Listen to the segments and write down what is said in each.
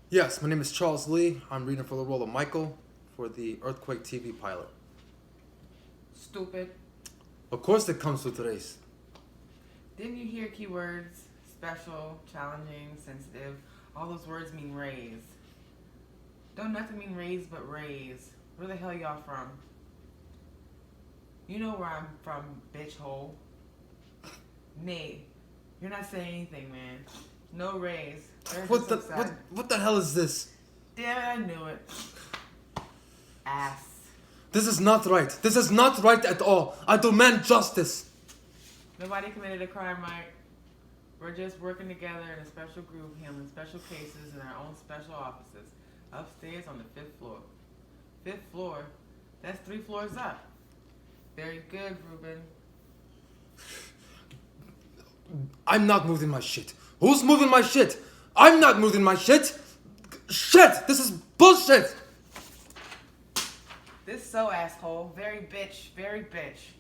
Yes, my name is Charles Lee. I'm reading for the role of Michael for the Earthquake TV pilot. Stupid. Of course it comes with race. Didn't you hear keywords? Special, challenging, sensitive. All those words mean raise. Don't nothing mean raise but raise. Where the hell y'all from? You know where I'm from, bitch hole. Nate, you're not saying anything, man. No raise. What the hell is this? Damn it, I knew it. Ass. This is not right. This is not right at all. I demand justice. Nobody committed a crime, Mike. We're just working together in a special group, handling special cases in our own special offices. Upstairs on the 5th floor. 5th floor? That's 3 floors up. Very good, Ruben. I'm not moving my shit. Who's moving my shit? I'm not moving my shit. Shit! This is bullshit! This so asshole. Very bitch. Very bitch.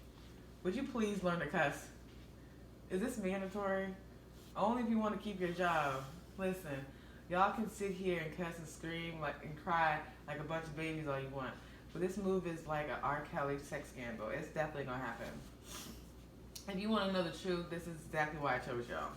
Would you please learn to cuss? Is this mandatory? Only if you want to keep your job. Listen, y'all can sit here and cuss and scream and cry like a bunch of babies all you want. But this move is like an R. Kelly sex scandal. It's definitely gonna happen. If you want to know the truth, this is exactly why I chose y'all.